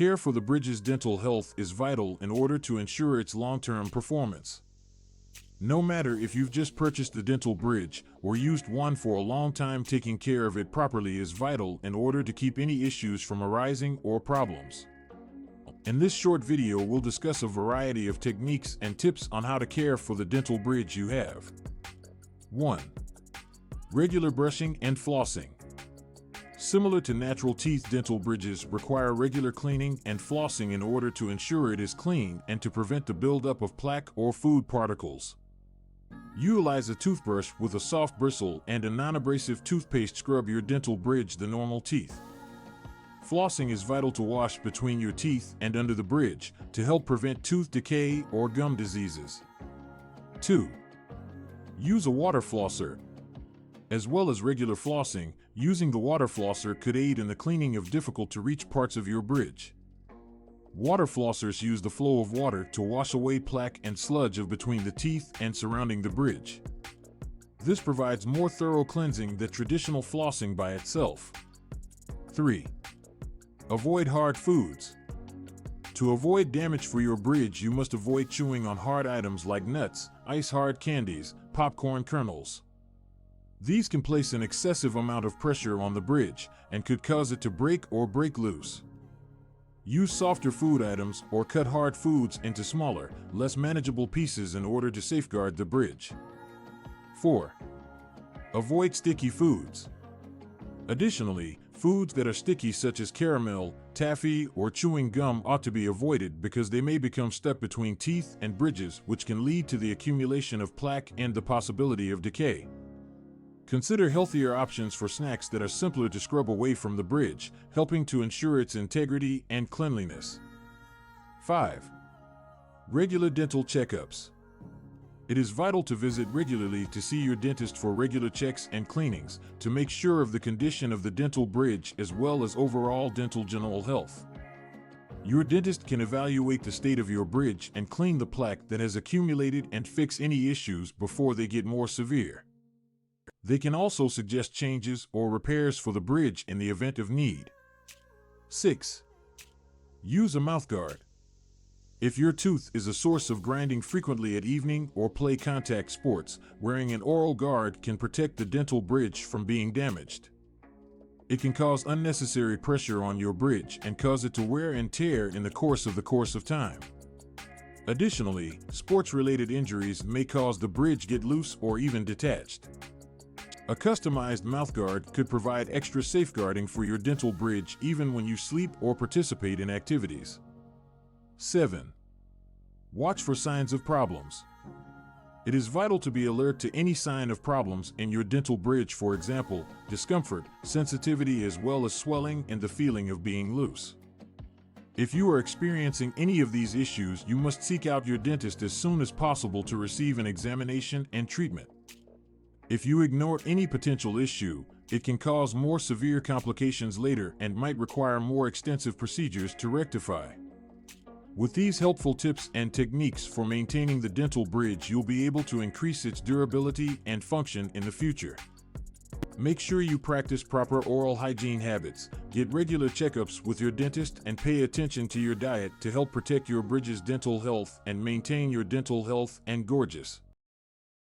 Care for the bridge's dental health is vital in order to ensure its long-term performance. No matter if you've just purchased the dental bridge or used one for a long time, taking care of it properly is vital in order to keep any issues from arising or problems. In this short video, we'll discuss a variety of techniques and tips on how to care for the dental bridge you have. 1. Regular brushing and flossing. Similar to natural teeth, dental bridges require regular cleaning and flossing in order to ensure it is clean and to prevent the buildup of plaque or food particles. Utilize a toothbrush with a soft bristle and a non-abrasive toothpaste. Scrub your dental bridge the normal teeth. Flossing is vital to wash between your teeth and under the bridge to help prevent tooth decay or gum diseases. 2. Use a water flosser. As well as regular flossing, using the water flosser could aid in the cleaning of difficult-to-reach parts of your bridge. Water flossers use the flow of water to wash away plaque and sludge between the teeth and surrounding the bridge. This provides more thorough cleansing than traditional flossing by itself. 3. Avoid hard foods. To avoid damage for your bridge, you must avoid chewing on hard items like nuts, ice-hard candies, popcorn kernels. These can place an excessive amount of pressure on the bridge and could cause it to break or break loose. Use softer food items or cut hard foods into smaller, less manageable pieces in order to safeguard the bridge. 4. Avoid sticky foods. Additionally, foods that are sticky such as caramel, taffy, or chewing gum ought to be avoided because they may become stuck between teeth and bridges, which can lead to the accumulation of plaque and the possibility of decay. Consider healthier options for snacks that are simpler to scrub away from the bridge, helping to ensure its integrity and cleanliness. 5. Regular dental checkups. It is vital to visit regularly to see your dentist for regular checks and cleanings to make sure of the condition of the dental bridge as well as overall dental general health. Your dentist can evaluate the state of your bridge and clean the plaque that has accumulated and fix any issues before they get more severe. They can also suggest changes or repairs for the bridge in the event of need. 6. Use a mouthguard. If your tooth is a source of grinding frequently at evening or play contact sports, wearing an oral guard can protect the dental bridge from being damaged. It can cause unnecessary pressure on your bridge and cause it to wear and tear in the course of time. Additionally, sports-related injuries may cause the bridge get loose or even detached. A customized mouthguard could provide extra safeguarding for your dental bridge even when you sleep or participate in activities. 7. Watch for signs of problems. It is vital to be alert to any sign of problems in your dental bridge, for example, discomfort, sensitivity, as well as swelling and the feeling of being loose. If you are experiencing any of these issues, you must seek out your dentist as soon as possible to receive an examination and treatment. If you ignore any potential issue, it can cause more severe complications later and might require more extensive procedures to rectify. With these helpful tips and techniques for maintaining the dental bridge, you'll be able to increase its durability and function in the future. Make sure you practice proper oral hygiene habits, get regular checkups with your dentist, and pay attention to your diet to help protect your bridge's dental health and maintain your dental health and gorgeous.